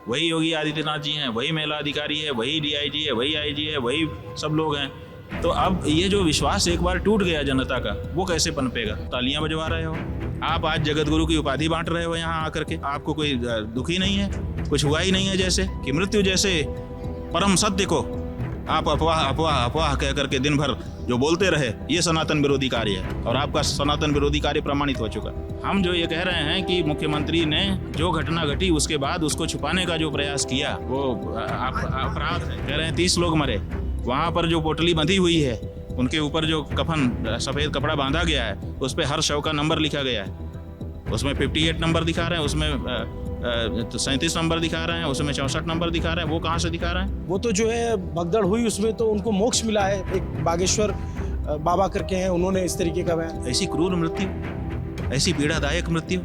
वही योगी आदित्यनाथ जी हैं, वही महिला अधिकारी है, वही डीआईजी है, वही आईजी है, वही सब लोग हैं। तो अब ये जो विश्वास एक बार टूट गया जनता का, वो कैसे पनपेगा? तालियां बजवा रहे हो आप, आज जगत गुरु की उपाधि बांट रहे हो यहाँ आकर के, आपको कोई दुख ही नहीं है, कुछ हुआ ही नहीं है, जैसे कि मृत्यु जैसे परम सत्य को आप अफवाह अफवाह अफवाह कह करके दिन भर जो बोलते रहे, ये सनातन विरोधी कार्य है और आपका सनातन विरोधी कार्य प्रमाणित हो चुका। हम जो ये कह रहे हैं कि मुख्यमंत्री ने जो घटना घटी उसके बाद उसको छुपाने का जो प्रयास किया वो अपराध है। कह रहे हैं 30 लोग मरे, वहाँ पर जो पोटली बंधी हुई है उनके ऊपर जो कफन सफ़ेद कपड़ा बांधा गया है उस पर हर शव का नंबर लिखा गया है। उसमें 58 नंबर दिखा रहे हैं, उसमें 37 नंबर दिखा रहे हैं, उसमें 64 नंबर दिखा रहे हैं। वो कहाँ से दिखा रहे हैं? वो तो जो है भगदड़ हुई उसमें तो उनको मोक्ष मिला है। एक बागेश्वर बाबा करके हैं, उन्होंने इस तरीके का बयान। ऐसी क्रूर मृत्यु, ऐसी पीड़ादायक मृत्यु,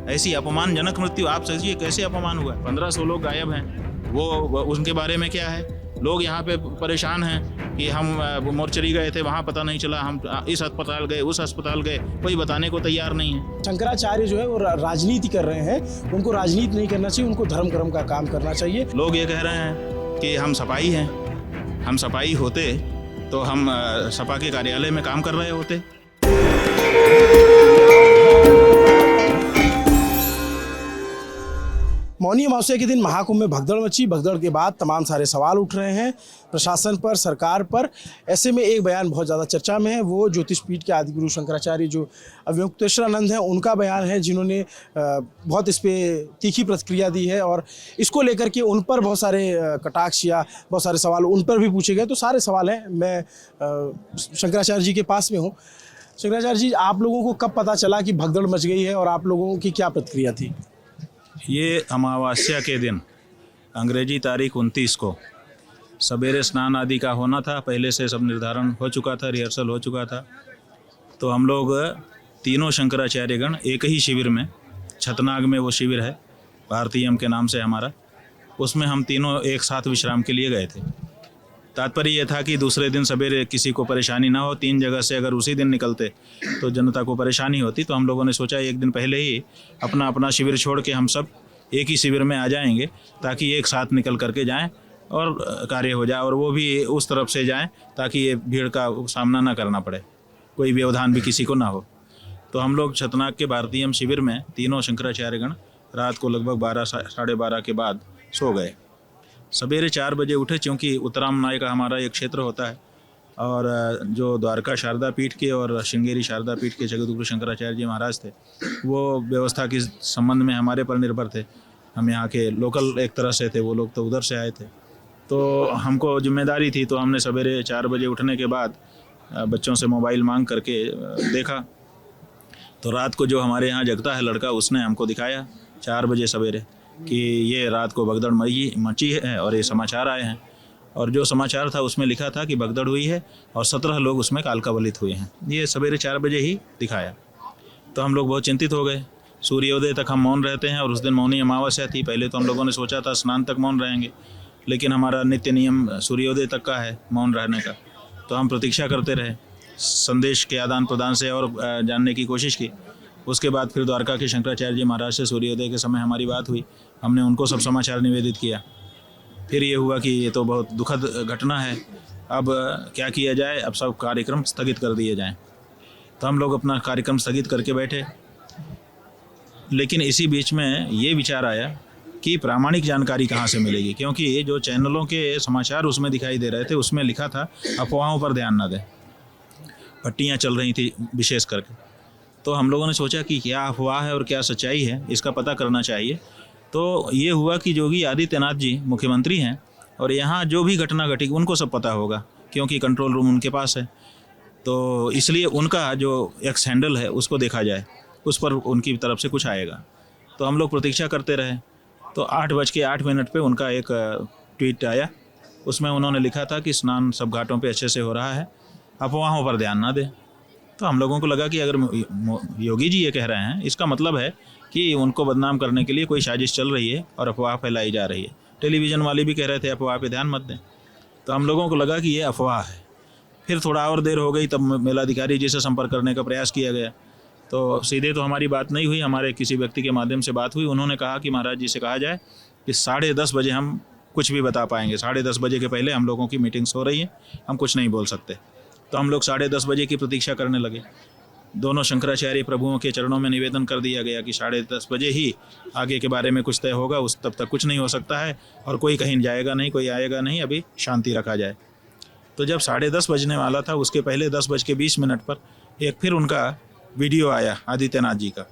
ऐसी अपमानजनक मृत्यु, आप सोचिए कैसे अपमान हुआ। 1500 लोग गायब हैं, वो उनके बारे में क्या है? लोग यहाँ पे परेशान हैं कि हम मोर्चरी गए थे, वहाँ पता नहीं चला, हम इस अस्पताल गए, उस अस्पताल गए, कोई बताने को तैयार नहीं है। शंकराचार्य जो है वो राजनीति कर रहे हैं, उनको राजनीति नहीं करना चाहिए, उनको धर्म कर्म का काम करना चाहिए। लोग ये कह रहे हैं कि हम सपाई हैं, हम सपाई होते तो हम सपा के कार्यालय में काम कर रहे होते। मौनी अमावस्या के दिन महाकुंभ में भगदड़ मची। भगदड़ के बाद तमाम सारे सवाल उठ रहे हैं प्रशासन पर, सरकार पर। ऐसे में एक बयान बहुत ज़्यादा चर्चा में है, वो ज्योतिष पीठ के आदिगुरु शंकराचार्य जो अवयुक्तेश्वरानंद हैं, उनका बयान है, जिन्होंने बहुत इस पर तीखी प्रतिक्रिया दी है और इसको लेकर के उन पर बहुत सारे कटाक्ष या बहुत सारे सवाल उन पर भी पूछे गए। तो सारे सवाल हैं। मैं शंकराचार्य जी के पास में हूँ। शंकराचार्य जी, आप लोगों को कब पता चला कि भगदड़ मच गई है और आप लोगों की क्या प्रतिक्रिया थी? ये अमावस्या के दिन अंग्रेजी तारीख 29 को सवेरे स्नान आदि का होना था। पहले से सब निर्धारण हो चुका था, रिहर्सल हो चुका था। तो हम लोग तीनों शंकराचार्यगण एक ही शिविर में, छतनाग में वो शिविर है भारतीयम के नाम से हमारा, उसमें हम तीनों एक साथ विश्राम के लिए गए थे। तात्पर्य ये था कि दूसरे दिन सवेरे किसी को परेशानी ना हो। 3 जगह से अगर उसी दिन निकलते तो जनता को परेशानी होती। तो हम लोगों ने सोचा एक दिन पहले ही अपना अपना शिविर छोड़ के हम सब एक ही शिविर में आ जाएंगे, ताकि एक साथ निकल करके जाएं और कार्य हो जाए, और वो भी उस तरफ से जाएं ताकि ये भीड़ का सामना ना करना पड़े, कोई व्यवधान भी किसी को ना हो। तो हम लोग छतनाग के भारतीयम शिविर में तीनों शंकराचार्यगण रात को लगभग 12 साढ़े 12 के बाद सो गए। सवेरे 4 बजे उठे, क्योंकि उत्तरामनाय का हमारा एक क्षेत्र होता है और जो द्वारका शारदा पीठ के और श्रृंगेरी शारदा पीठ के जगतगुरु शंकराचार्य जी महाराज थे, वो व्यवस्था के संबंध में हमारे पर निर्भर थे। हम यहाँ के लोकल एक तरह से थे, वो लोग तो उधर से आए थे। तो हमको जिम्मेदारी थी, तो हमने सवेरे 4 बजे उठने के बाद बच्चों से मोबाइल मांग करके देखा। तो रात को जो हमारे यहाँ जगता है लड़का, उसने हमको दिखाया 4 बजे सवेरे कि ये रात को भगदड़ मची है और ये समाचार आए हैं। और जो समाचार था उसमें लिखा था कि भगदड़ हुई है और 17 लोग उसमें कालकावलित हुए हैं। ये सवेरे 4 बजे ही दिखाया। तो हम लोग बहुत चिंतित हो गए। सूर्योदय तक हम मौन रहते हैं और उस दिन मौनी अमावस्या थी। पहले तो हम लोगों ने सोचा था स्नान तक मौन रहेंगे, लेकिन हमारा नित्य नियम सूर्योदय तक का है मौन रहने का। तो हम प्रतीक्षा करते रहे, संदेश के आदान प्रदान से और जानने की कोशिश की। उसके बाद फिर द्वारका के शंकराचार्य जी महाराज से सूर्योदय के समय हमारी बात हुई। हमने उनको सब समाचार निवेदित किया। फिर ये हुआ कि ये तो बहुत दुखद घटना है, अब क्या किया जाए, अब सब कार्यक्रम स्थगित कर दिए जाएं। तो हम लोग अपना कार्यक्रम स्थगित करके बैठे। लेकिन इसी बीच में ये विचार आया कि प्रामाणिक जानकारी कहाँ से मिलेगी, क्योंकि जो चैनलों के समाचार उसमें दिखाई दे रहे थे उसमें लिखा था अफवाहों पर ध्यान न दें, पट्टियाँ चल रही थी विशेष करके। तो हम लोगों ने सोचा कि क्या अफवाह है और क्या सच्चाई है, इसका पता करना चाहिए। तो ये हुआ कि योगी आदित्यनाथ जी मुख्यमंत्री हैं और यहाँ जो भी घटना घटी उनको सब पता होगा, क्योंकि कंट्रोल रूम उनके पास है। तो इसलिए उनका जो एक्स हैंडल है उसको देखा जाए, उस पर उनकी तरफ से कुछ आएगा। तो हम लोग प्रतीक्षा करते रहे। तो 8:08 पे उनका एक ट्वीट आया। उसमें उन्होंने लिखा था कि स्नान सब घाटों पे अच्छे से हो रहा है, अफवाहों पर ध्यान ना दें। तो हम लोगों को लगा कि अगर योगी जी ये कह रहे हैं, इसका मतलब है कि उनको बदनाम करने के लिए कोई साजिश चल रही है और अफवाह फैलाई जा रही है। टेलीविज़न वाले भी कह रहे थे अफवाह पे ध्यान मत दें। तो हम लोगों को लगा कि ये अफवाह है। फिर थोड़ा और देर हो गई, तब मेलाधिकारी जी से संपर्क करने का प्रयास किया गया। तो सीधे तो हमारी बात नहीं हुई, हमारे किसी व्यक्ति के माध्यम से बात हुई। उन्होंने कहा कि महाराज जी से कहा जाए कि 10:30 बजे हम कुछ भी बता पाएंगे, 10:30 बजे के पहले हम लोगों की मीटिंग्स हो रही हैं, हम कुछ नहीं बोल सकते। तो हम लोग 10:30 बजे की प्रतीक्षा करने लगे। दोनों शंकराचार्य प्रभुओं के चरणों में निवेदन कर दिया गया कि 10:30 बजे ही आगे के बारे में कुछ तय होगा, उस तब तक कुछ नहीं हो सकता है और कोई कहीं जाएगा नहीं, कोई आएगा नहीं, अभी शांति रखा जाए। तो जब 10:30 बजने वाला था, उसके पहले 10:20 पर एक फिर उनका वीडियो आया आदित्यनाथ जी का।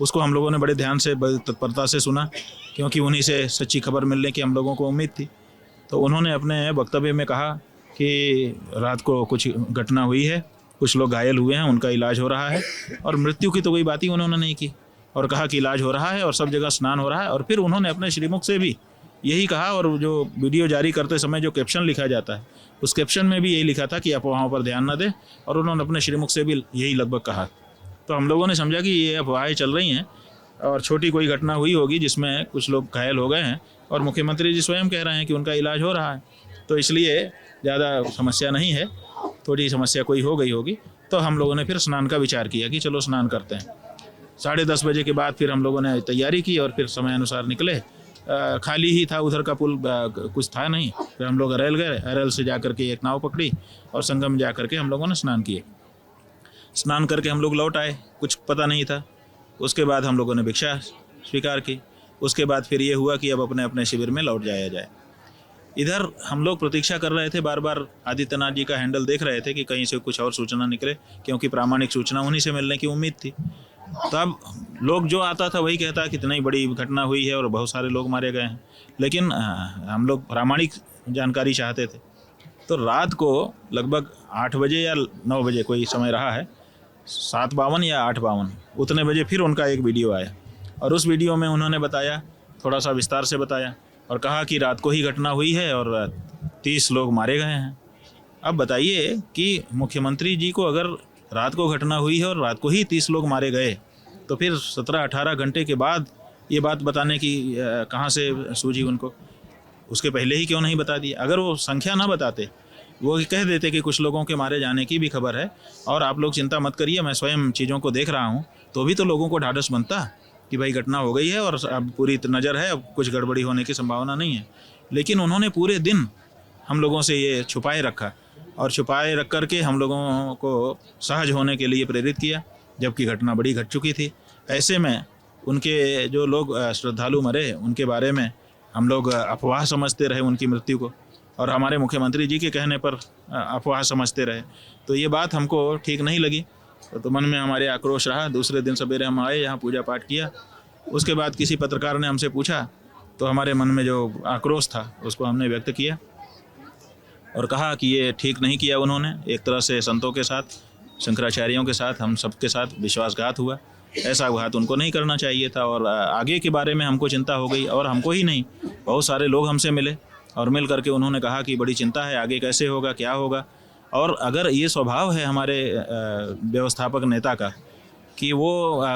उसको हम लोगों ने बड़े ध्यान से, बड़ी तत्परता से सुना, क्योंकि उन्हीं से सच्ची खबर मिलने की हम लोगों को उम्मीद थी। तो उन्होंने अपने वक्तव्य में कहा कि रात को कुछ घटना हुई है, कुछ लोग घायल हुए हैं, उनका इलाज हो रहा है, और मृत्यु की तो कोई बात ही उन्होंने नहीं की, और कहा कि इलाज हो रहा है और सब जगह स्नान हो रहा है। और फिर उन्होंने अपने श्रीमुख से भी यही कहा, और जो वीडियो जारी करते समय जो कैप्शन लिखा जाता है, उस कैप्शन में भी यही लिखा था कि अफवाहों पर ध्यान न दें, और उन्होंने अपने श्रीमुख से भी यही लगभग कहा। तो हम लोगों ने समझा कि ये अफवाहें चल रही हैं और छोटी कोई घटना हुई होगी जिसमें कुछ लोग घायल हो गए हैं, और मुख्यमंत्री जी स्वयं कह रहे हैं कि उनका इलाज हो रहा है, तो इसलिए ज़्यादा समस्या नहीं है। थोड़ी समस्या कोई हो गई होगी। तो हम लोगों ने फिर स्नान का विचार किया कि चलो स्नान करते हैं। 10:30 बजे के बाद फिर हम लोगों ने तैयारी की और फिर समय अनुसार निकले। खाली ही था उधर का पुल, कुछ था नहीं। फिर हम लोग अरेल गए, अरेल से जा करके एक नाव पकड़ी और संगम जा करके हम लोगों ने स्नान किए। स्नान करके हम लोग लौट आए, कुछ पता नहीं था। उसके बाद हम लोगों ने भिक्षा स्वीकार की। उसके बाद फिर ये हुआ कि अब अपने अपने शिविर में लौट जाया जाए। इधर हम लोग प्रतीक्षा कर रहे थे, बार बार आदित्यनाथ जी का हैंडल देख रहे थे कि कहीं से कुछ और सूचना निकले, क्योंकि प्रामाणिक सूचना उन्हीं से मिलने की उम्मीद थी। तब लोग जो आता था वही कहता कि इतनी बड़ी घटना हुई है और बहुत सारे लोग मारे गए हैं, लेकिन हम लोग प्रामाणिक जानकारी चाहते थे। तो रात को लगभग 8 बजे या 9 बजे कोई समय रहा है, 7:52 या 8:52 उतने बजे फिर उनका एक वीडियो आया, और उस वीडियो में उन्होंने बताया, थोड़ा सा विस्तार से बताया, और कहा कि रात को ही घटना हुई है और 30 लोग मारे गए हैं। अब बताइए कि मुख्यमंत्री जी को अगर रात को घटना हुई है और रात को ही 30 लोग मारे गए, तो फिर 17-18 घंटे के बाद ये बात बताने की कहाँ से सूझी उनको? उसके पहले ही क्यों नहीं बता दिया? अगर वो संख्या ना बताते, वो कह देते कि कुछ लोगों के मारे जाने की भी खबर है और आप लोग चिंता मत करिए, मैं स्वयं चीज़ों को देख रहा हूँ, तो भी तो लोगों को ढाढ़स बनता कि भाई घटना हो गई है और अब पूरी नज़र है, अब कुछ गड़बड़ी होने की संभावना नहीं है। लेकिन उन्होंने पूरे दिन हम लोगों से ये छुपाए रखा, और छुपाए रख करके हम लोगों को सहज होने के लिए प्रेरित किया, जबकि घटना बड़ी घट चुकी थी। ऐसे में उनके जो लोग श्रद्धालु मरे, उनके बारे में हम लोग अफवाह समझते रहे उनकी मृत्यु को, और हमारे मुख्यमंत्री जी के कहने पर अफवाह समझते रहे। तो ये बात हमको ठीक नहीं लगी, तो मन में हमारे आक्रोश रहा। दूसरे दिन सवेरे हम आए, यहाँ पूजा पाठ किया। उसके बाद किसी पत्रकार ने हमसे पूछा, तो हमारे मन में जो आक्रोश था उसको हमने व्यक्त किया और कहा कि ये ठीक नहीं किया उन्होंने। एक तरह से संतों के साथ, शंकराचार्यों के साथ, हम सबके साथ विश्वासघात हुआ। ऐसा घात उनको नहीं करना चाहिए था, और आगे के बारे में हमको चिंता हो गई। और हमको ही नहीं, बहुत सारे लोग हमसे मिले और मिल करके उन्होंने कहा कि बड़ी चिंता है, आगे कैसे होगा, क्या होगा। और अगर ये स्वभाव है हमारे व्यवस्थापक नेता का कि वो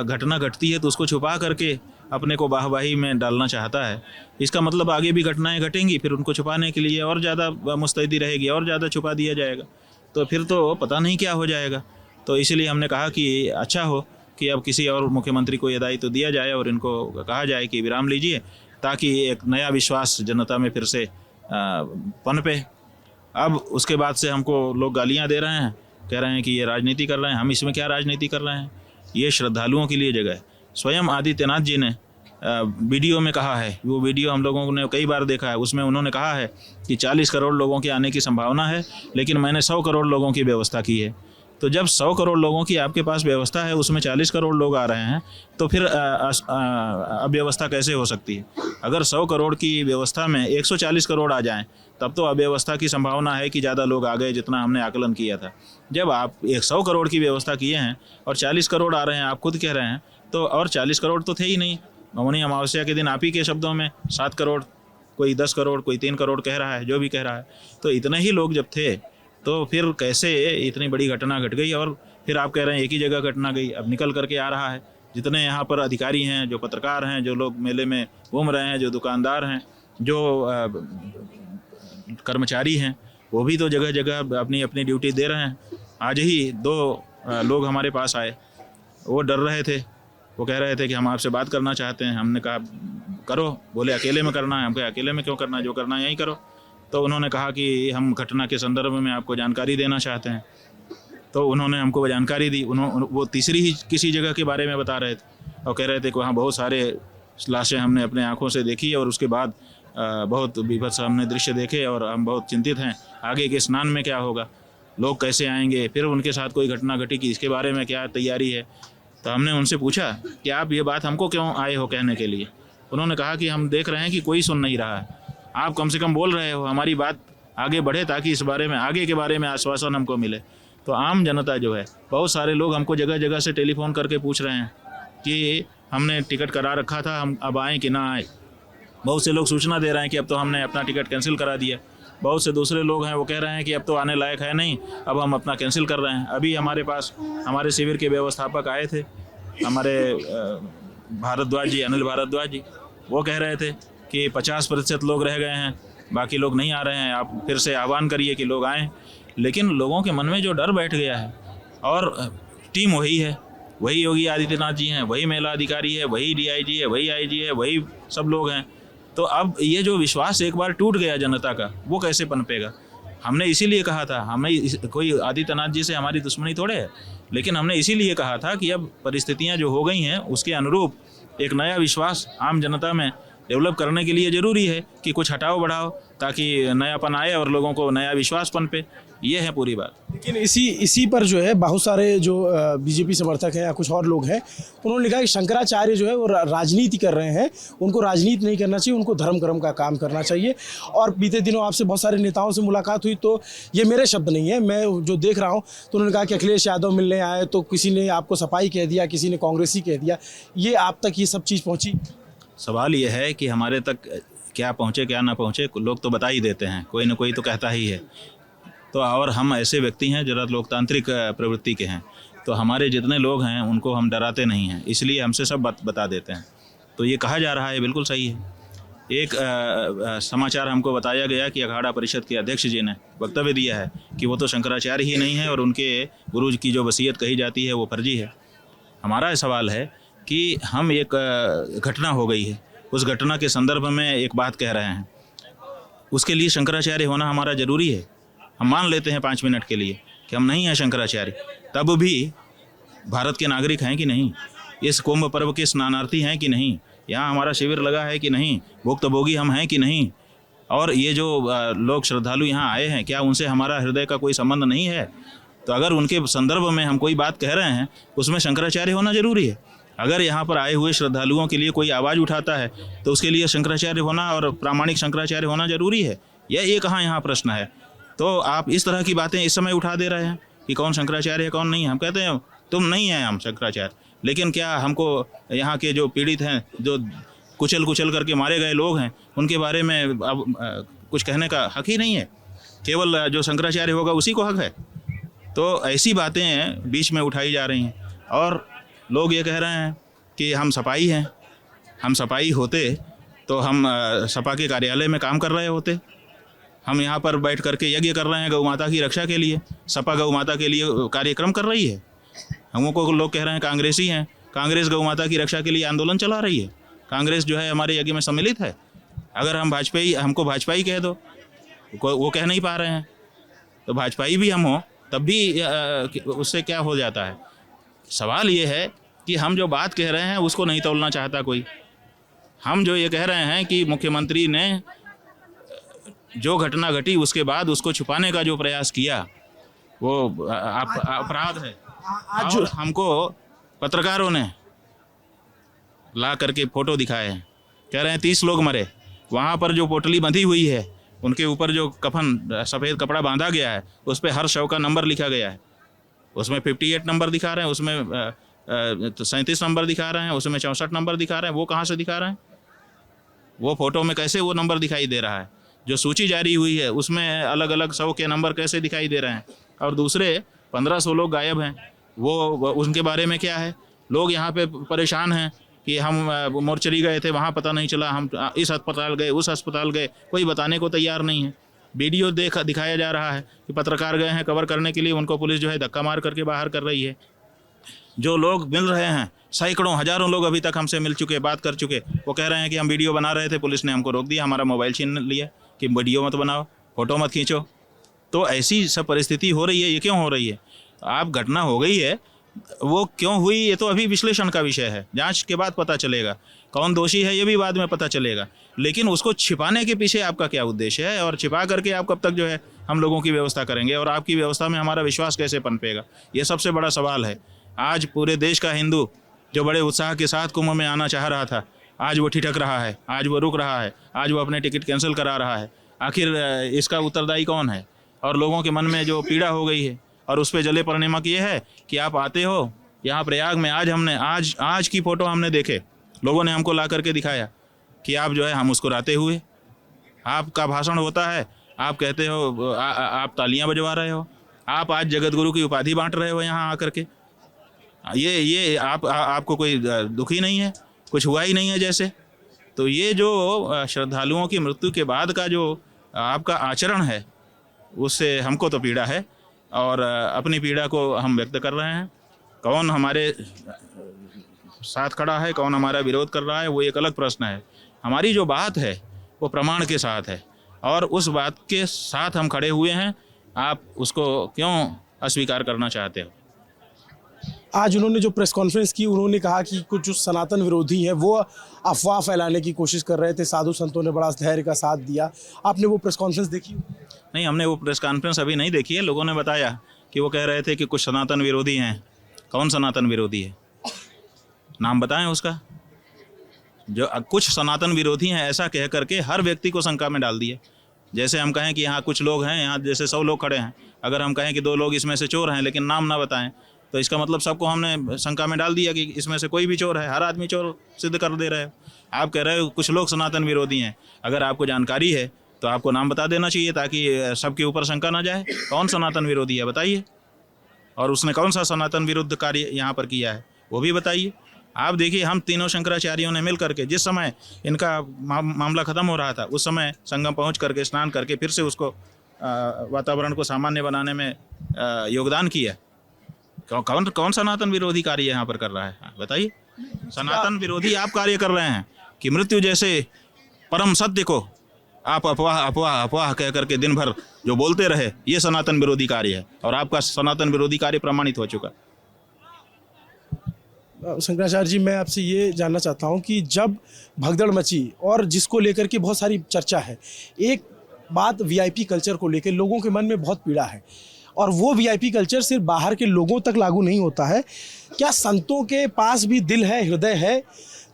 घटना घटती है तो उसको छुपा करके अपने को वाहवाही में डालना चाहता है, इसका मतलब आगे भी घटनाएं घटेंगी, फिर उनको छुपाने के लिए और ज़्यादा मुस्तैदी रहेगी, और ज़्यादा छुपा दिया जाएगा, तो फिर तो पता नहीं क्या हो जाएगा। तो इसलिए हमने कहा कि अच्छा हो कि अब किसी और मुख्यमंत्री को ये दायित्व दिया जाए और इनको कहा जाए कि विराम लीजिए, ताकि एक नया विश्वास जनता में फिर से पनपे। अब उसके बाद से हमको लोग गालियां दे रहे हैं, कह रहे हैं कि ये राजनीति कर रहे हैं। हम इसमें क्या राजनीति कर रहे हैं? ये श्रद्धालुओं के लिए जगह है। स्वयं आदित्यनाथ जी ने वीडियो में कहा है, वो वीडियो हम लोगों ने कई बार देखा है, उसमें उन्होंने कहा है कि 40 करोड़ लोगों के आने की संभावना है, लेकिन मैंने 100 करोड़ लोगों की व्यवस्था की है। तो जब 100 करोड़ लोगों की आपके पास व्यवस्था है, उसमें 40 करोड़ लोग आ रहे हैं, तो फिर अव्यवस्था कैसे हो सकती है? अगर 100 करोड़ की व्यवस्था में 140 करोड़ आ जाएं, तब तो अव्यवस्था की संभावना है कि ज़्यादा लोग आ गए, जितना हमने आकलन किया था। जब आप 100 करोड़ की व्यवस्था किए हैं और 40 करोड़ आ रहे हैं, आप खुद कह रहे हैं, तो और 40 करोड़ तो थे ही नहीं। मौनी अमावस्या के दिन आप ही के शब्दों में 7 करोड़, कोई 10 करोड़, कोई 3 करोड़ कह रहा है, जो भी कह रहा है। तो इतने ही लोग जब थे, तो फिर कैसे इतनी बड़ी घटना घट गई? और फिर आप कह रहे हैं एक ही जगह घटना गई। अब निकल करके आ रहा है, जितने यहाँ पर अधिकारी हैं, जो पत्रकार हैं, जो लोग मेले में घूम रहे हैं, जो दुकानदार हैं, जो कर्मचारी हैं, वो भी तो जगह जगह अपनी अपनी ड्यूटी दे रहे हैं। आज ही 2 लोग हमारे पास आए, वो डर रहे थे वो कह रहे थे कि हम आपसे बात करना चाहते हैं। हमने कहा करो। बोले अकेले में करना है। हम कहे अकेले में क्यों करना है, जो करना है यहीं करो। तो उन्होंने कहा कि हम घटना के संदर्भ में आपको जानकारी देना चाहते हैं। तो उन्होंने हमको वो जानकारी दी। वो तीसरी ही किसी जगह के बारे में बता रहे थे और कह रहे थे कि वहाँ बहुत सारे लाशें हमने अपने आँखों से देखी और उसके बाद बहुत बीभत्स हमने दृश्य देखे और हम बहुत चिंतित हैं आगे के स्नान में क्या होगा, लोग कैसे आएंगे, फिर उनके साथ कोई घटना घटी कि इसके बारे में क्या तैयारी है। तो हमने उनसे पूछा कि आप ये बात हमको क्यों आए हो कहने के लिए। उन्होंने कहा कि हम देख रहे हैं कि कोई सुन नहीं रहा है, आप कम से कम बोल रहे हो, हमारी बात आगे बढ़े ताकि इस बारे में आगे के बारे में आश्वासन हमको मिले। तो आम जनता जो है, बहुत सारे लोग हमको जगह जगह से टेलीफोन करके पूछ रहे हैं कि हमने टिकट करा रखा था, हम अब आएँ कि ना आए। बहुत से लोग सूचना दे रहे हैं कि अब तो हमने अपना टिकट कैंसिल करा दिया। बहुत से दूसरे लोग हैं वो कह रहे हैं कि अब तो आने लायक है नहीं, अब हम अपना कैंसिल कर रहे हैं। अभी हमारे पास हमारे शिविर के व्यवस्थापक आए थे, हमारे भारद्वाज जी, अनिल भारद्वाज जी, वो कह रहे थे कि 50% लोग रह गए हैं, बाकी लोग नहीं आ रहे हैं, आप फिर से आह्वान करिए कि लोग आएँ। लेकिन लोगों के मन में जो डर बैठ गया है, और टीम वही है, वही योगी आदित्यनाथ जी हैं, वही महिला अधिकारी है, वही DIG है, वही IG है, वही सब लोग हैं। तो अब ये जो विश्वास एक बार टूट गया जनता का, वो कैसे पनपेगा। हमने इसीलिए कहा था, हमें कोई आदित्यनाथ जी से हमारी दुश्मनी थोड़े है, लेकिन हमने इसीलिए कहा था कि अब परिस्थितियां जो हो गई हैं उसके अनुरूप एक नया विश्वास आम जनता में डेवलप करने के लिए ज़रूरी है कि कुछ हटाओ बढ़ाओ ताकि नयापन आए और लोगों को नया विश्वास पनपे। ये है पूरी बात। लेकिन इसी पर जो है बहुत सारे जो बीजेपी समर्थक हैं या कुछ और लोग हैं, उन्होंने लिखा कि शंकराचार्य जो है वो राजनीति कर रहे हैं, उनको राजनीति नहीं करना चाहिए, उनको धर्म कर्म का काम करना चाहिए। और बीते दिनों आपसे बहुत सारे नेताओं से मुलाकात हुई, तो ये मेरे शब्द नहीं है, मैं जो देख रहा हूँ, तो उन्होंने कहा कि अखिलेश यादव मिलने आए तो किसी ने आपको सपाई कह दिया, किसी ने कांग्रेसी कह दिया। ये आप तक ये सब चीज़ पहुँची? सवाल ये है कि हमारे तक क्या पहुँचे क्या ना पहुँचे, लोग तो बता ही देते हैं, कोई ना कोई तो कहता ही है। तो और हम ऐसे व्यक्ति हैं जरा लोकतांत्रिक प्रवृत्ति के हैं, तो हमारे जितने लोग हैं उनको हम डराते नहीं हैं, इसलिए हमसे सब बता देते हैं। तो ये कहा जा रहा है बिल्कुल सही है। एक समाचार हमको बताया गया कि अखाड़ा परिषद के अध्यक्ष जी ने वक्तव्य दिया है कि वो तो शंकराचार्य ही नहीं है और उनके गुरु की जो वसीयत कही जाती है वो फर्जी है। हमारा सवाल है कि हम एक घटना हो गई है, उस घटना के संदर्भ में एक बात कह रहे हैं, उसके लिए शंकराचार्य होना हमारा ज़रूरी है। हम मान लेते हैं 5 मिनट के लिए कि हम नहीं हैं शंकराचार्य, तब भी भारत के नागरिक हैं कि नहीं, इस कुंभ पर्व के स्नानार्थी हैं कि नहीं, यहाँ हमारा शिविर लगा है कि नहीं, भुक्तभोगी हम हैं कि नहीं, और ये जो लोग श्रद्धालु यहाँ आए हैं क्या उनसे हमारा हृदय का कोई संबंध नहीं है। तो अगर उनके संदर्भ में हम कोई बात कह रहे हैं उसमें शंकराचार्य होना जरूरी है। अगर यहाँ पर आए हुए श्रद्धालुओं के लिए कोई आवाज़ उठाता है तो उसके लिए शंकराचार्य होना और प्रामाणिक शंकराचार्य होना जरूरी है। ये कहाँ यहाँ प्रश्न है। तो आप इस तरह की बातें इस समय उठा दे रहे हैं कि कौन शंकराचार्य है कौन नहीं है। हम कहते हैं तुम नहीं हैं हम शंकराचार्य, लेकिन क्या हमको यहाँ के जो पीड़ित हैं, जो कुचल करके मारे गए लोग हैं, उनके बारे में अब कुछ कहने का हक ही नहीं है। केवल जो शंकराचार्य होगा उसी को हक है। तो ऐसी बातें बीच में उठाई जा रही हैं और लोग ये कह रहे हैं कि हम सपाई हैं। हम सपाई होते तो हम सपा के कार्यालय में काम कर रहे होते। हम यहाँ पर बैठ करके यज्ञ कर रहे हैं गौ माता की रक्षा के लिए, सपा गौ माता के लिए कार्यक्रम कर रही है। हमको लोग कह रहे हैं कांग्रेसी हैं, कांग्रेस गौ माता की रक्षा के लिए आंदोलन चला रही है, कांग्रेस जो है हमारे यज्ञ में सम्मिलित है। अगर हम भाजपाई, हमको भाजपाई कह दो, वो कह नहीं पा रहे हैं, तो भाजपाई भी हम हो तब भी उससे क्या हो जाता है। सवाल ये है कि हम जो बात कह रहे हैं उसको नहीं तोलना चाहता कोई। हम जो ये कह रहे हैं कि मुख्यमंत्री ने जो घटना घटी उसके बाद उसको छुपाने का जो प्रयास किया वो अपराध है। और हमको पत्रकारों ने ला करके फ़ोटो दिखाए हैं, कह रहे हैं 30 लोग मरे। वहाँ पर जो पोटली बंधी हुई है उनके ऊपर जो कफन सफ़ेद कपड़ा बांधा गया है उस पर हर शव का नंबर लिखा गया है। उसमें 58 नंबर दिखा रहे हैं, उसमें 37 नंबर दिखा रहे हैं, उसमें 64 नंबर दिखा रहे हैं। वो कहाँ से दिखा रहे हैं? वो फ़ोटो में कैसे वो नंबर दिखाई दे रहा है? जो सूची जारी हुई है उसमें अलग अलग शव के नंबर कैसे दिखाई दे रहे हैं? और दूसरे 1500 लोग गायब हैं, वो उनके बारे में क्या है? लोग यहाँ पे परेशान हैं कि हम मोर्चरी गए थे, वहाँ पता नहीं चला, हम इस अस्पताल गए, उस अस्पताल गए, कोई बताने को तैयार नहीं है। वीडियो दिखाया जा रहा है कि पत्रकार गए हैं कवर करने के लिए, उनको पुलिस जो है धक्का मार करके बाहर कर रही है। जो लोग मिल रहे हैं, सैकड़ों हजारों लोग अभी तक हमसे मिल चुके, बात कर चुके, वो कह रहे हैं कि हम वीडियो बना रहे थे, पुलिस ने हमको रोक दिया, हमारा मोबाइल छीन लिया कि वीडियो मत बनाओ, फ़ोटो मत खींचो। तो ऐसी सब परिस्थिति हो रही है। ये क्यों हो रही है? आप घटना हो गई है, वो क्यों हुई ये तो अभी विश्लेषण का विषय है, जांच के बाद पता चलेगा। कौन दोषी है ये भी बाद में पता चलेगा, लेकिन उसको छिपाने के पीछे आपका क्या उद्देश्य है, और छिपा करके आप कब तक जो है हम लोगों की व्यवस्था करेंगे, और आपकी व्यवस्था में हमारा विश्वास कैसे पनपेगा, ये सबसे बड़ा सवाल है। आज पूरे देश का हिंदू जो बड़े उत्साह के साथ कुंभ में आना चाह रहा था, आज वो ठिठक रहा है, आज वो रुक रहा है, आज वो अपने टिकट कैंसिल करा रहा है। आखिर इसका उत्तरदायी कौन है? और लोगों के मन में जो पीड़ा हो गई है, और उस पर जले परिणमक ये है कि आप आते हो यहाँ प्रयाग में, आज की फ़ोटो हमने देखे, लोगों ने हमको ला करके दिखाया कि आप जो है हम मुस्कुराते हुए, आपका भाषण होता है, आप कहते हो, आप तालियां बजवा रहे हो, आप आज जगत गुरु की उपाधि बांट रहे हो यहाँ आकर के। ये आपको कोई दुखी नहीं है, कुछ हुआ ही नहीं है जैसे। तो ये जो श्रद्धालुओं की मृत्यु के बाद का जो आपका आचरण है, उससे हमको तो पीड़ा है, और अपनी पीड़ा को हम व्यक्त कर रहे हैं। कौन हमारे साथ खड़ा है, कौन हमारा विरोध कर रहा है, वो एक अलग प्रश्न है। हमारी जो बात है वो प्रमाण के साथ है, और उस बात के साथ हम खड़े हुए हैं। आप उसको क्यों अस्वीकार करना चाहते हो? आज उन्होंने जो प्रेस कॉन्फ्रेंस की, उन्होंने कहा कि कुछ जो सनातन विरोधी हैं वो अफवाह फैलाने की कोशिश कर रहे थे, साधु संतों ने बड़ा धैर्य का साथ दिया। आपने वो प्रेस कॉन्फ्रेंस देखी? नहीं, हमने वो प्रेस कॉन्फ्रेंस अभी नहीं देखी है। लोगों ने बताया कि वो कह रहे थे कि कुछ सनातन विरोधी हैं। कौन सनातन विरोधी है? नाम बताएं उसका। जो कुछ सनातन विरोधी हैं ऐसा कह करके हर व्यक्ति को शंका में डाल दिया। जैसे हम कहें कि यहाँ कुछ लोग हैं, यहाँ जैसे 100 लोग खड़े हैं, अगर हम कहें कि 2 लोग इसमें से चोर हैं लेकिन नाम ना बताएं, तो इसका मतलब सबको हमने शंका में डाल दिया कि इसमें से कोई भी चोर है, हर आदमी चोर सिद्ध कर दे रहे हो। आप कह रहे हो कुछ लोग सनातन विरोधी हैं। अगर आपको जानकारी है तो आपको नाम बता देना चाहिए ताकि सबके ऊपर शंका ना जाए। कौन सनातन विरोधी है बताइए, और उसने कौन सा सनातन विरुद्ध कार्य यहाँ पर किया है वो भी बताइए। आप देखिए, हम तीनों शंकराचार्यों ने मिल करके जिस समय इनका मामला ख़त्म हो रहा था, उस समय संगम पहुँच करके स्नान करके फिर से उसको वातावरण को सामान्य बनाने में योगदान किया। कौन सनातन विरोधी कार्य यहाँ पर कर रहा है बताइए? सनातन विरोधी आप कार्य कर रहे हैं कि मृत्यु जैसे परम सत्य को आप अफवाह अफवाह अफवाह कह करके दिन भर जो बोलते रहे, ये सनातन विरोधी कार्य है, और आपका सनातन विरोधी कार्य प्रमाणित हो चुका। शंकराचार्य जी, मैं आपसे ये जानना चाहता हूँ कि जब भगदड़ मची और जिसको लेकर के बहुत सारी चर्चा है, एक बात वीआईपी कल्चर को लेकर लोगों के मन में बहुत पीड़ा है, और वो वीआईपी कल्चर सिर्फ बाहर के लोगों तक लागू नहीं होता है। क्या संतों के पास भी दिल है, हृदय है?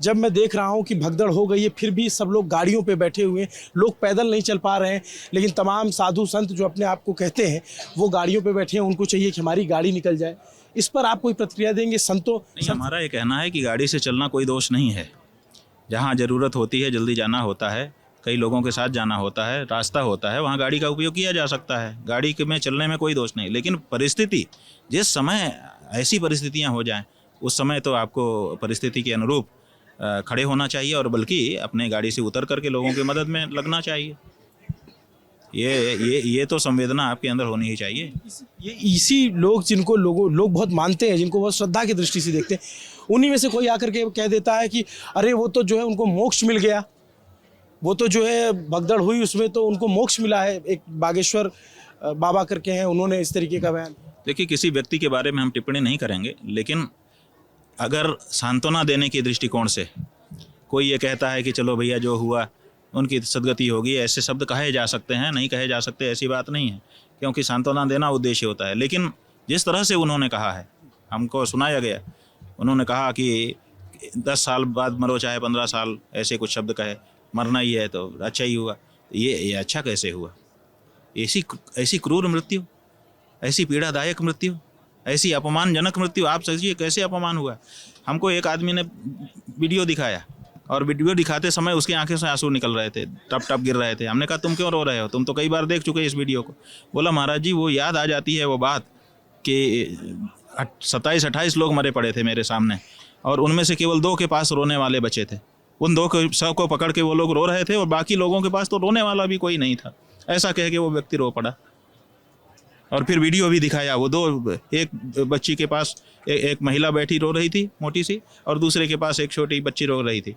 जब मैं देख रहा हूँ कि भगदड़ हो गई है, फिर भी सब लोग गाड़ियों पे बैठे हुए हैं, लोग पैदल नहीं चल पा रहे हैं, लेकिन तमाम साधु संत जो अपने आप को कहते हैं वो गाड़ियों पे बैठे हैं, उनको चाहिए कि हमारी गाड़ी निकल जाए। इस पर आप कोई प्रतिक्रिया देंगे? संतों हमारा ये कहना है कि गाड़ी से चलना कोई दोष नहीं है। जहाँ ज़रूरत होती है, जल्दी जाना होता है, कई लोगों के साथ जाना होता है, रास्ता होता है, वहाँ गाड़ी का उपयोग किया जा सकता है। गाड़ी में चलने में कोई दोष नहीं, लेकिन परिस्थिति, जिस समय ऐसी परिस्थितियाँ हो जाएं, उस समय तो आपको परिस्थिति के अनुरूप खड़े होना चाहिए, और बल्कि अपने गाड़ी से उतर करके लोगों की मदद में लगना चाहिए। ये तो संवेदना आपके अंदर होनी ही चाहिए। ये इसी लोग जिनको लोग बहुत मानते हैं, जिनको बहुत श्रद्धा की दृष्टि से देखते हैं, उन्हीं में से कोई आकर के कह देता है कि अरे वो तो जो है उनको मोक्ष मिल गया, वो तो जो है भगदड़ हुई उसमें तो उनको मोक्ष मिला है। एक बागेश्वर बाबा करके हैं, उन्होंने इस तरीके का बयान। देखिए, किसी व्यक्ति के बारे में हम टिप्पणी नहीं करेंगे, लेकिन अगर सांत्वना देने के दृष्टिकोण से कोई ये कहता है कि चलो भैया जो हुआ उनकी सदगति होगी, ऐसे शब्द कहे जा सकते हैं, नहीं कहे जा सकते, ऐसी बात नहीं है, क्योंकि सांत्वना देना उद्देश्य होता है। लेकिन जिस तरह से उन्होंने कहा है, हमको सुनाया गया, उन्होंने कहा कि 10 साल बाद मरो चाहे 15 साल, ऐसे कुछ शब्द कहे, मरना ही है तो अच्छा ही हुआ। ये अच्छा कैसे हुआ? ऐसी क्रूर मृत्यु, ऐसी पीड़ादायक मृत्यु, ऐसी अपमानजनक मृत्यु, आप सोचिए कैसे अपमान हुआ। हमको एक आदमी ने वीडियो दिखाया, और वीडियो दिखाते समय उसकी आंखें से आंसू निकल रहे थे, टप टप गिर रहे थे। हमने कहा तुम क्यों रो रहे हो, तुम तो कई बार देख चुके इस वीडियो को। बोला महाराज जी, वो याद आ जाती है वो बात कि 27-28 लोग मरे पड़े थे मेरे सामने, और उनमें से केवल 2 के पास रोने वाले बचे थे। उन 2 को पकड़ के वो लोग रो रहे थे, और बाकी लोगों के पास तो रोने वाला भी कोई नहीं था। ऐसा कह के वो व्यक्ति रो पड़ा। और फिर वीडियो भी दिखाया। वो दो, एक बच्ची के पास एक महिला बैठी रो रही थी मोटी सी, और दूसरे के पास एक छोटी बच्ची रो रही थी।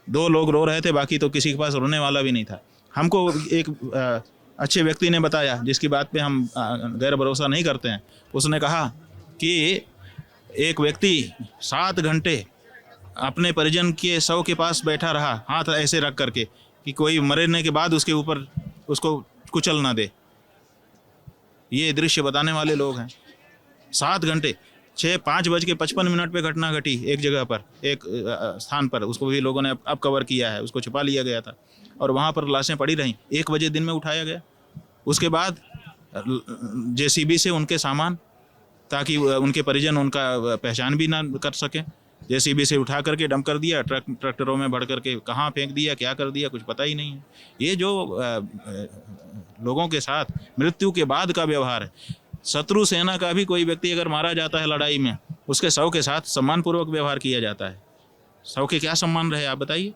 दो लोग रो रहे थे, बाकी तो किसी के पास रोने वाला भी नहीं था। हमको एक अच्छे व्यक्ति ने बताया, जिसकी बात पे हम गैर भरोसा नहीं करते हैं। उसने कहा कि एक व्यक्ति 7 घंटे अपने परिजन के शव के पास बैठा रहा, हाथ ऐसे रख करके, कि कोई मरने के बाद उसके ऊपर उसको कुचल ना दे। ये दृश्य बताने वाले लोग हैं। 7 घंटे, 5:55 पे घटना घटी एक जगह पर, एक स्थान पर। उसको भी लोगों ने अब कवर किया है, उसको छिपा लिया गया था और वहाँ पर लाशें पड़ी रहीं। 1 बजे दिन में उठाया गया। उसके बाद जेसीबी से उनके सामान, ताकि उनके परिजन उनका पहचान भी ना कर सकें, जेसीबी से उठा करके डंप कर दिया, ट्रैक्टरों में भर करके कहाँ फेंक दिया, क्या कर दिया, कुछ पता ही नहीं है। ये जो लोगों के साथ मृत्यु के बाद का व्यवहार है। शत्रु सेना का भी कोई व्यक्ति अगर मारा जाता है लड़ाई में, उसके शव के साथ सम्मानपूर्वक व्यवहार किया जाता है। शव के क्या सम्मान रहे आप बताइए।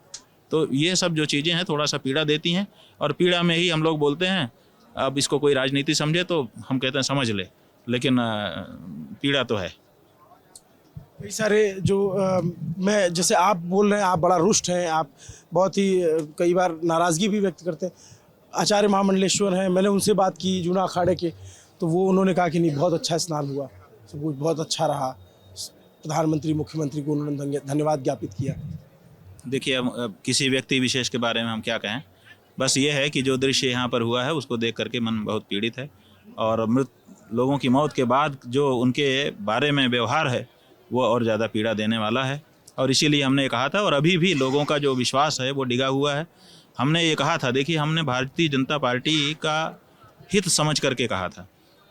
तो ये सब जो चीज़ें हैं थोड़ा सा पीड़ा देती हैं, और पीड़ा में ही हम लोग बोलते हैं। अब इसको कोई राजनीति समझे तो हम कहते हैं समझ ले, लेकिन पीड़ा तो है। कई सारे जो मैं जैसे आप बोल रहे हैं, आप बड़ा रुष्ट हैं, आप बहुत ही कई बार नाराज़गी भी व्यक्त करते हैं। आचार्य महामंडलेश्वर हैं, मैंने उनसे बात की जूना अखाड़े के, तो वो उन्होंने कहा कि नहीं, बहुत अच्छा स्नान हुआ, सब कुछ बहुत अच्छा रहा। प्रधानमंत्री, मुख्यमंत्री को उन्होंने धन्यवाद ज्ञापित किया। देखिए, अब किसी व्यक्ति विशेष के बारे में हम क्या कहें। बस ये है कि जो दृश्य यहाँ पर हुआ है उसको देख करके मन बहुत पीड़ित है, और मृत लोगों की मौत के बाद जो उनके बारे में व्यवहार है वो और ज़्यादा पीड़ा देने वाला है। और इसीलिए हमने कहा था, और अभी भी लोगों का जो विश्वास है वो डिगा हुआ है। हमने ये कहा था, देखिए, हमने भारतीय जनता पार्टी का हित समझ करके कहा था।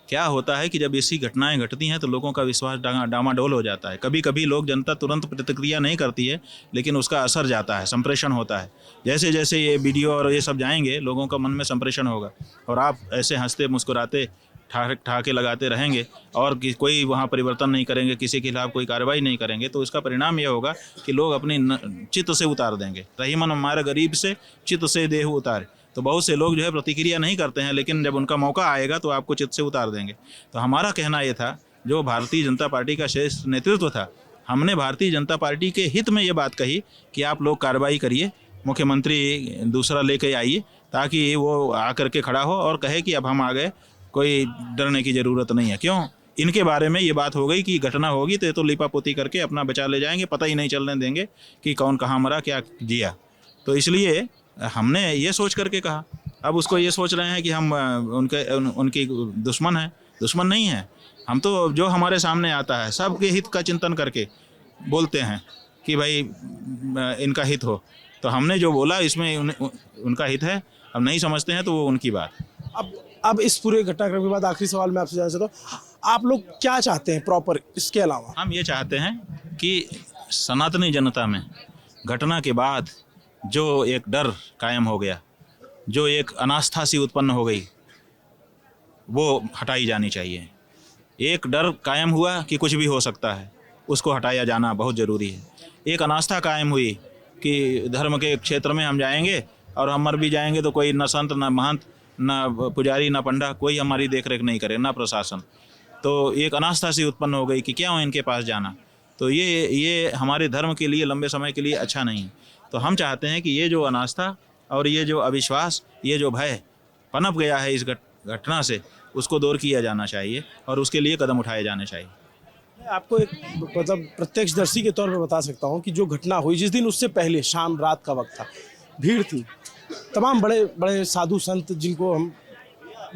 क्या होता है कि जब ऐसी घटनाएं घटती हैं तो लोगों का विश्वास डामाडोल हो जाता है। कभी कभी लोग, जनता तुरंत प्रतिक्रिया नहीं करती है, लेकिन उसका असर जाता है, संप्रेषण होता है। जैसे जैसे ये वीडियो और ये सब जाएंगे, लोगों का मन में संप्रेषण होगा, और आप ऐसे हंसते मुस्कुराते ठहाके लगाते रहेंगे और कोई वहाँ परिवर्तन नहीं करेंगे, किसी के खिलाफ कोई कार्रवाई नहीं करेंगे, तो इसका परिणाम यह होगा कि लोग अपनी चित्त से उतार देंगे। रही मन हमारे गरीब से चित्त से देह उतारे। तो बहुत से लोग जो है प्रतिक्रिया नहीं करते हैं, लेकिन जब उनका मौका आएगा तो आपको चित्त से उतार देंगे। तो हमारा कहना ये था, जो भारतीय जनता पार्टी का श्रेष्ठ नेतृत्व था, हमने भारतीय जनता पार्टी के हित में ये बात कही कि आप लोग कार्रवाई करिए, मुख्यमंत्री दूसरा लेके आइए, ताकि वो आकर के खड़ा हो और कहे कि अब हम आ गए, कोई डरने की ज़रूरत नहीं है। क्यों? इनके बारे में ये बात हो गई कि घटना होगी तो लिपापोती करके अपना बचा ले जाएंगे, पता ही नहीं चलने देंगे कि कौन कहाँ मरा, क्या जिया। तो इसलिए हमने ये सोच करके कहा। अब उसको ये सोच रहे हैं कि हम उनकी दुश्मन हैं। दुश्मन नहीं है हम, तो जो हमारे सामने आता है सबके हित का चिंतन करके बोलते हैं कि भाई इनका हित हो। तो हमने जो बोला इसमें उनका हित है। अब नहीं समझते हैं तो वो उनकी बात। अब इस पूरे घटनाक्रम के बाद आखिरी सवाल मैं आपसे जानना चाहता हूँ, आप लोग क्या चाहते हैं प्रॉपर इसके अलावा? हम ये चाहते हैं कि सनातनी जनता में घटना के बाद जो एक डर कायम हो गया, जो एक अनास्था सी उत्पन्न हो गई, वो हटाई जानी चाहिए। एक डर कायम हुआ कि कुछ भी हो सकता है, उसको हटाया जाना बहुत ज़रूरी है। एक अनास्था कायम हुई कि धर्म के क्षेत्र में हम जाएंगे और हम मर भी जाएंगे तो कोई न संत, न महंत, न पुजारी, न पंडा, कोई हमारी देख रेख नहीं करे, ना प्रशासन। तो एक अनास्था सी उत्पन्न हो गई कि क्यों इनके पास जाना। तो ये हमारे धर्म के लिए लंबे समय के लिए अच्छा नहीं है। तो हम चाहते हैं कि ये जो अनास्था और ये जो अविश्वास, ये जो भय पनप गया है इस घटना से, उसको दूर किया जाना चाहिए और उसके लिए कदम उठाए जाने चाहिए। मैं आपको एक मतलब प्रत्यक्षदर्शी के तौर पर बता सकता हूँ कि जो घटना हुई जिस दिन, उससे पहले शाम रात का वक्त था, भीड़ थी, तमाम बड़े बड़े साधु संत जिनको हम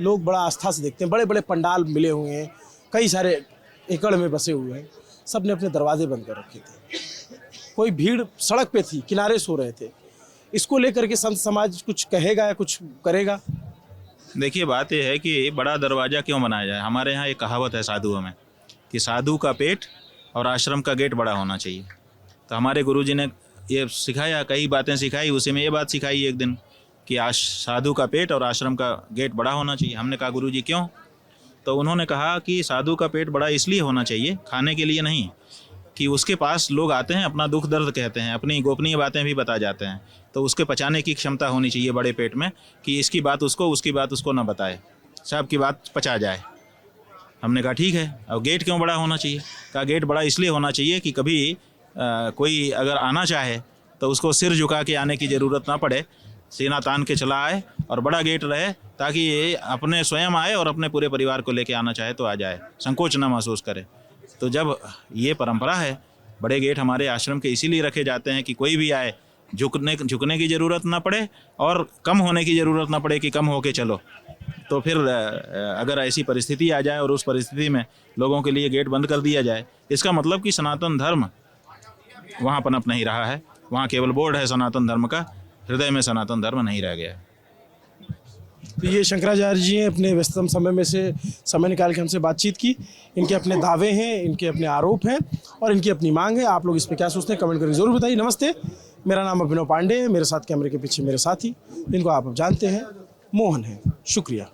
लोग बड़ा आस्था से देखते हैं, बड़े बड़े पंडाल मिले हुए हैं, कई सारे एकड़ में बसे हुए हैं, सब ने अपने दरवाजे बंद कर रखे थे। कोई भीड़ सड़क पे थी, किनारे सो रहे थे। इसको लेकर के संत समाज कुछ कहेगा या कुछ करेगा? देखिए, बात यह है कि बड़ा दरवाज़ा क्यों बनाया जाए। हमारे यहाँ एक कहावत है साधुओं में कि साधु का पेट और आश्रम का गेट बड़ा होना चाहिए। तो हमारे गुरुजी ने ये सिखाया, कई बातें सिखाई, उसी में ये बात सिखाई एक दिन कि साधु का पेट और आश्रम का गेट बड़ा होना चाहिए। हमने कहा गुरुजी क्यों? तो उन्होंने कहा कि साधु का पेट बड़ा इसलिए होना चाहिए, खाने के लिए नहीं, कि उसके पास लोग आते हैं, अपना दुख दर्द कहते हैं, अपनी गोपनीय बातें भी बता जाते हैं। तो उसके पचाने की क्षमता होनी चाहिए बड़े पेट में, कि इसकी बात उसको, उसकी बात उसको ना बताए, सबकी बात पचा जाए। हमने कहा ठीक है, अब गेट क्यों बड़ा होना चाहिए? कहा गेट बड़ा इसलिए होना चाहिए कि कभी कोई अगर आना चाहे तो उसको सिर झुका के आने की ज़रूरत ना पड़े, सीना तान के चला आए और बड़ा गेट रहे ताकि ये अपने स्वयं आए और अपने पूरे परिवार को लेके आना चाहे तो आ जाए, संकोच ना महसूस करे। तो जब ये परंपरा है, बड़े गेट हमारे आश्रम के इसीलिए रखे जाते हैं कि कोई भी आए झुकने की ज़रूरत ना पड़े और कम होने की ज़रूरत ना पड़े कि कम होके चलो। तो फिर अगर ऐसी परिस्थिति आ जाए और उस परिस्थिति में लोगों के लिए गेट बंद कर दिया जाए, इसका मतलब कि सनातन धर्म वहाँ पनप नहीं रहा है, वहाँ केवल बोर्ड है सनातन धर्म का, हृदय में सनातन धर्म नहीं रह गया है। तो ये शंकराचार्य जी ने अपने व्यस्ततम समय में से समय निकाल के हमसे बातचीत की। इनके अपने दावे हैं, इनके अपने आरोप हैं और इनकी अपनी मांग है। आप लोग इस पर क्या सोचते हैं कमेंट करके ज़रूर बताइए। नमस्ते, मेरा नाम अभिनव पांडे है, मेरे साथ कैमरे के पीछे मेरे साथी जिनको आप जानते हैं मोहन है। शुक्रिया।